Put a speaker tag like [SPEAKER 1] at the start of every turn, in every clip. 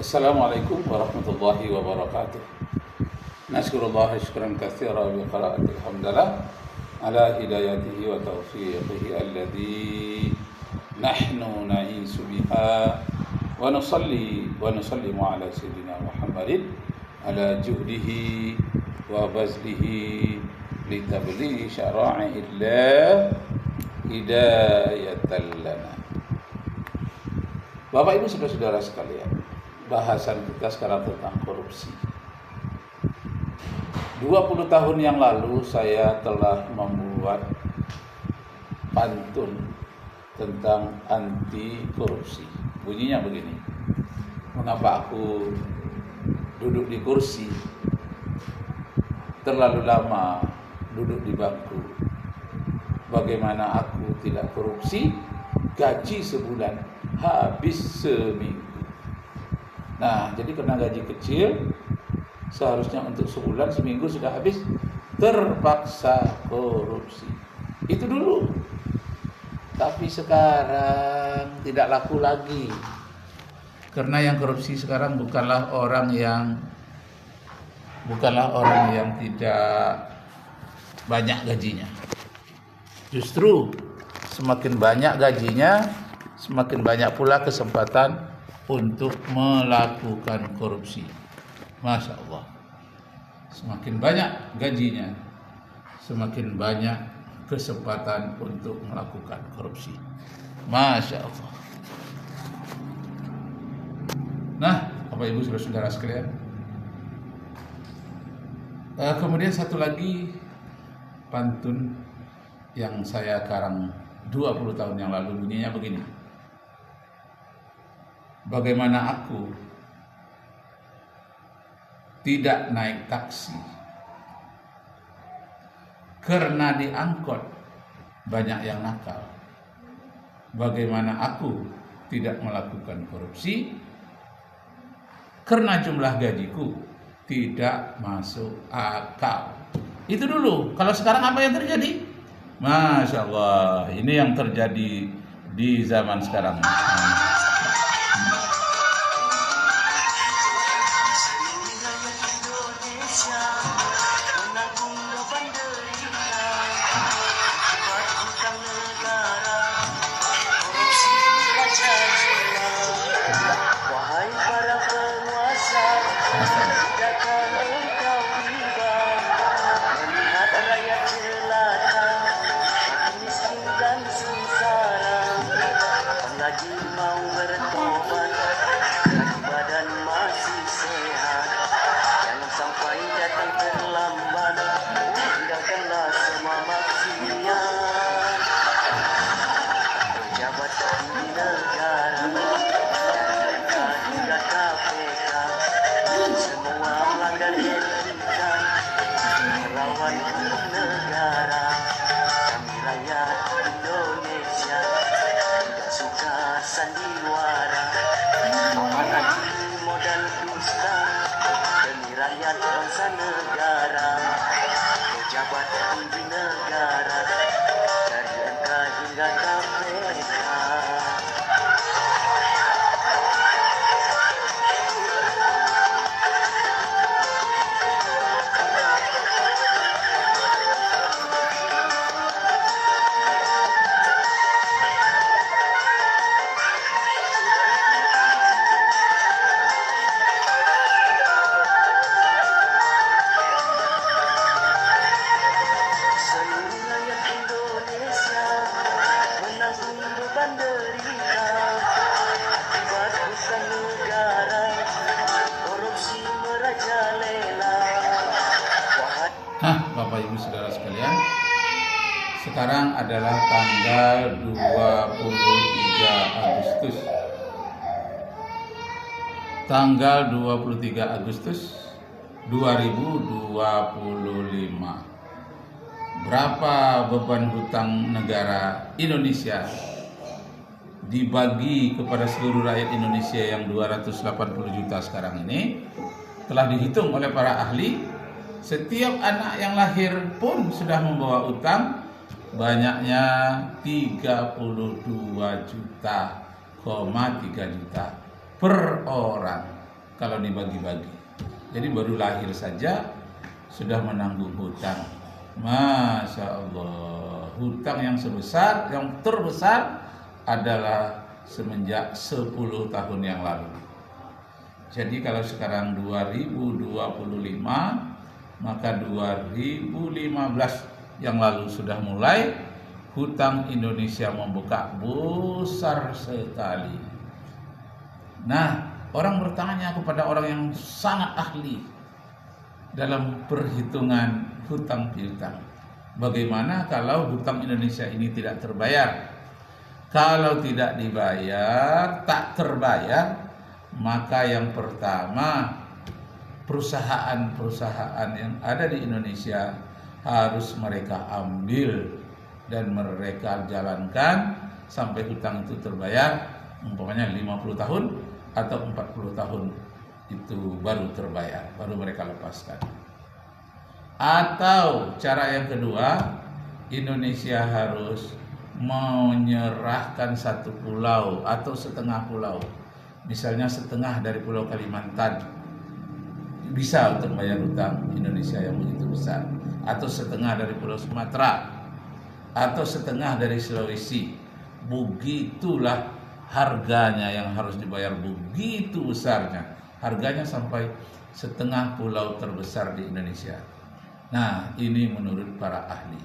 [SPEAKER 1] Assalamualaikum warahmatullahi wabarakatuh. Naskurullah syukran katsira bi qira'ati alhamdulillah ala hidayatihi wa taufiqihi alladhi nahnu na'isu biha wa nusalli wa nusallimu ala sayyidina Muhammadin ala juhdihi wa bazlihi li tablighi syara'illah hidayatan lana. Bapak Ibu saudara-saudara sekalian, bahasan kita sekarang tentang korupsi. 20 tahun yang lalu saya telah membuat pantun tentang anti korupsi. Bunyinya begini: mengapa aku duduk di kursi, terlalu lama duduk di bangku, bagaimana aku tidak korupsi, gaji sebulan habis seminggu. Nah, jadi karena gaji kecil, seharusnya untuk sebulan, seminggu sudah habis, terpaksa korupsi. Itu dulu. Tapi sekarang tidak laku lagi. Karena yang korupsi sekarang bukanlah orang yang tidak banyak gajinya. Justru semakin banyak gajinya, semakin banyak pula kesempatan untuk melakukan korupsi. Masya Allah. Semakin banyak gajinya, semakin banyak kesempatan untuk melakukan korupsi. Masya Allah. Nah, Bapak Ibu saudara-saudara sekalian, kemudian satu lagi pantun yang saya karang 20 tahun yang lalu, bunyinya begini: bagaimana aku tidak naik taksi karena di angkot banyak yang nakal. Bagaimana aku tidak melakukan korupsi karena jumlah gajiku tidak masuk akal. Itu dulu. Kalau sekarang apa yang terjadi? Masya Allah, ini yang terjadi di zaman sekarang.
[SPEAKER 2] Sandiwara, apalagi modal dusta demi rakyat bangsa negara, pejabat tinggi negara, dari MK hingga KPK.
[SPEAKER 1] Nah, Bapak Ibu saudara sekalian, sekarang adalah tanggal 23 Agustus. Tanggal 23 Agustus 2025. Berapa beban hutang negara Indonesia dibagi kepada seluruh rakyat Indonesia yang 280 juta sekarang ini? Telah dihitung oleh para ahli. Setiap anak yang lahir pun sudah membawa utang banyaknya 32,3 juta per orang. kalau dibagi-bagi. Jadi baru lahir saja sudah menanggung hutang. Masya Allah, hutang yang terbesar adalah semenjak 10 tahun yang lalu. Jadi kalau sekarang 2025, maka 2015 yang lalu sudah mulai hutang Indonesia membengkak besar sekali. Nah, orang bertanya kepada orang yang sangat ahli dalam perhitungan hutang piutang, bagaimana kalau hutang Indonesia ini tidak terbayar? Kalau tidak dibayar, tak terbayar, maka yang pertama perusahaan-perusahaan yang ada di Indonesia harus mereka ambil dan mereka jalankan sampai hutang itu terbayar, umpamanya 50 tahun atau 40 tahun itu baru terbayar, baru mereka lepaskan. Atau cara yang kedua, Indonesia harus menyerahkan satu pulau atau setengah pulau, misalnya setengah dari Pulau Kalimantan bisa untuk bayar hutang Indonesia yang begitu besar, atau setengah dari Pulau Sumatera, atau setengah dari Sulawesi. Begitulah harganya yang harus dibayar, begitu besarnya harganya, sampai setengah pulau terbesar di Indonesia. Nah, ini menurut para ahli.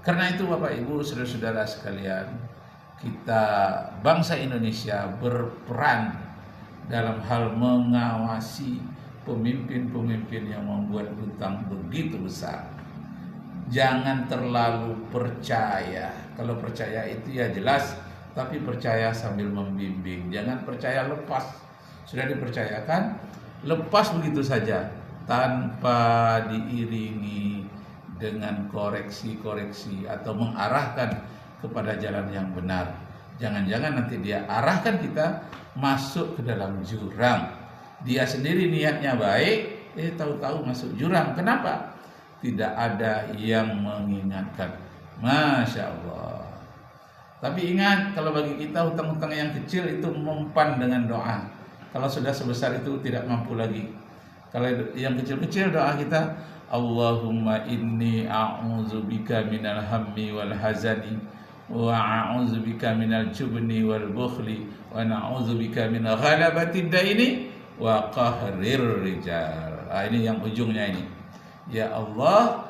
[SPEAKER 1] Karena itu Bapak Ibu, saudara-saudara sekalian, kita bangsa Indonesia berperan dalam hal mengawasi pemimpin-pemimpin yang membuat hutang begitu besar. Jangan terlalu percaya. Kalau percaya itu ya jelas, tapi percaya sambil membimbing. Jangan percaya lepas. Sudah dipercayakan, lepas begitu saja tanpa diiringi dengan koreksi-koreksi atau mengarahkan kepada jalan yang benar. Jangan-jangan nanti dia arahkan kita masuk ke dalam jurang. Dia sendiri niatnya baik, tahu-tahu masuk jurang. Kenapa? Tidak ada yang mengingatkan. Masya Allah. Tapi ingat, kalau bagi kita hutang-hutang yang kecil itu mempan dengan doa. Kalau sudah sebesar itu tidak mampu lagi. Kalau yang kecil-kecil doa kita, Allahumma inni a'udzubika minal hammi wal hazani wa a'udzubika minal jubni wal bukhli wa na'udzubika min ghalabatid daini wa qahrir rijal. Ini yang ujungnya ini. Ya Allah,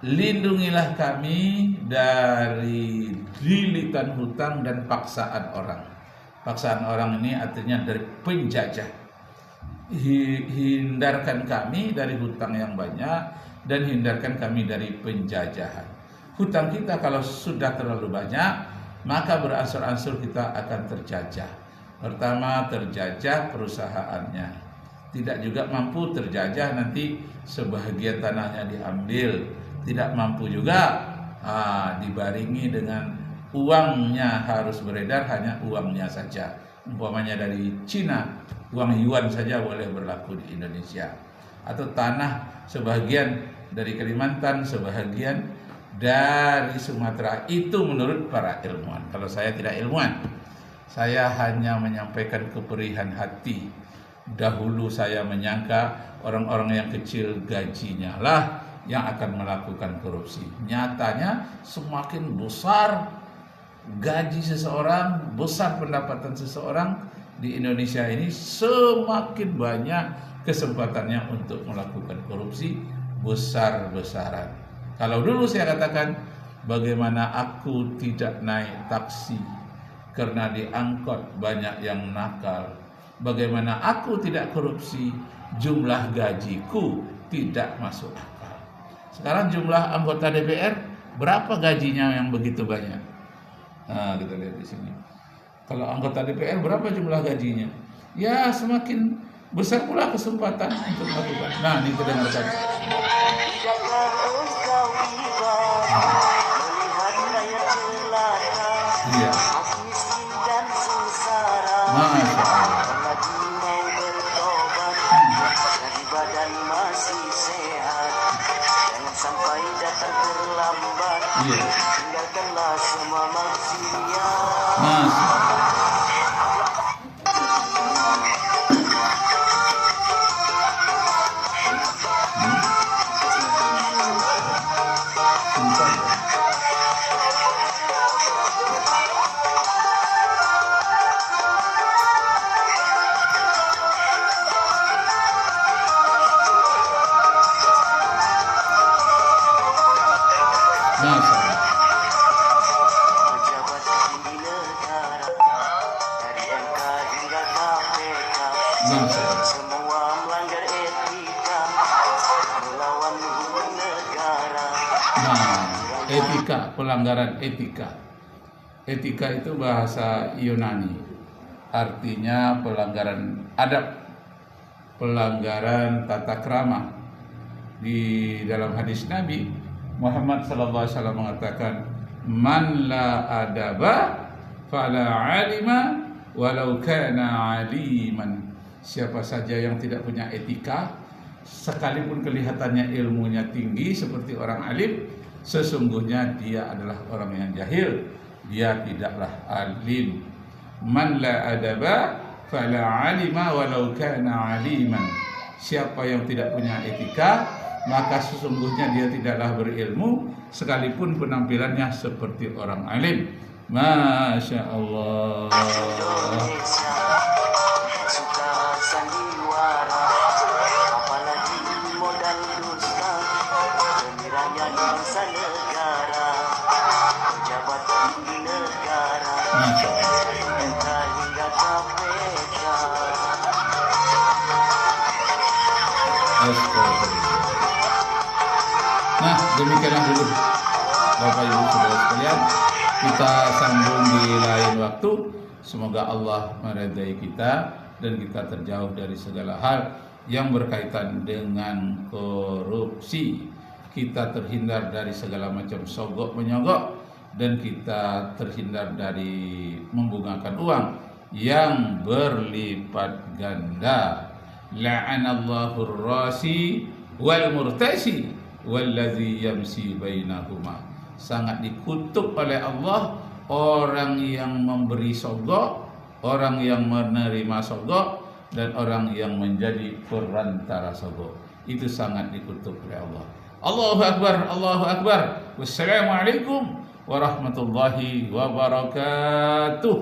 [SPEAKER 1] lindungilah kami dari lilitan hutang dan paksaan orang. Paksaan orang ini artinya dari penjajah. Hindarkan kami dari hutang yang banyak dan hindarkan kami dari penjajahan. Hutang kita kalau sudah terlalu banyak, maka beransur-ansur kita akan terjajah. Pertama, terjajah perusahaannya. Tidak juga mampu, terjajah nanti sebahagian tanahnya diambil. Tidak mampu juga, dibaringi dengan uangnya harus beredar, hanya uangnya saja. Umpamanya dari Cina, uang yuan saja boleh berlaku di Indonesia. Atau tanah sebagian dari Kalimantan, sebagian dari Sumatera. Itu menurut para ilmuwan. Kalau saya tidak ilmuwan, saya hanya menyampaikan keperihan hati. Dahulu saya menyangka orang-orang yang kecil gajinya lah yang akan melakukan korupsi. Nyatanya semakin besar gaji seseorang, besar pendapatan seseorang di Indonesia ini, semakin banyak kesempatannya untuk melakukan korupsi besar-besaran. Kalau dulu saya katakan, bagaimana aku tidak naik taksi karena di angkot banyak yang nakal. Bagaimana aku tidak korupsi, jumlah gajiku tidak masuk akal. Sekarang jumlah anggota DPR, berapa gajinya yang begitu banyak? Nah, kita lihat di sini. Kalau anggota DPR berapa jumlah gajinya? Ya, semakin besar pula kesempatan untuk melakukan. Nah, ini kita dengarkan. Iya. Masya Allah. Iya. Masya Allah. Masya Allah.
[SPEAKER 2] Semua melanggar etika, melawan hukum negara.
[SPEAKER 1] Nah, etika, pelanggaran etika. Etika itu bahasa Yunani, artinya pelanggaran adab, pelanggaran tata krama. Di dalam hadis Nabi Muhammad SAW mengatakan, man la adaba fala alima walau kana aliman. Siapa saja yang tidak punya etika, sekalipun kelihatannya ilmunya tinggi seperti orang alim, sesungguhnya dia adalah orang yang jahil, dia tidaklah alim. Man la adaba fala alima walau kana aliman. Siapa yang tidak punya etika, maka sesungguhnya dia tidaklah berilmu sekalipun penampilannya seperti orang alim. Masya Allah.
[SPEAKER 2] Indonesia suka sandiwara, apalagi modal dusta demi rakyat bangsa negara, pejabat tinggi negara,
[SPEAKER 1] Masya Allah.
[SPEAKER 2] MK hingga KPK.
[SPEAKER 1] Astagfirullah. Nah, demikianlah dulu Bapak Ibu Saudara sekalian, kita sambung di lain waktu. Semoga Allah meridai kita dan kita terjauh dari segala hal yang berkaitan dengan korupsi. Kita terhindar dari segala macam sogok menyogok, dan kita terhindar dari membungahkan uang yang berlipat ganda. La'anallahu ar-rasi wal murtasi wallazi yamsi bainahuma. Sangat dikutuk oleh Allah orang yang memberi sogok, orang yang menerima sogok, dan orang yang menjadi perantara sogok. Itu sangat dikutuk oleh Allah. Allahu Akbar, Allahu Akbar. Wassalamualaikum warahmatullahi wabarakatuh.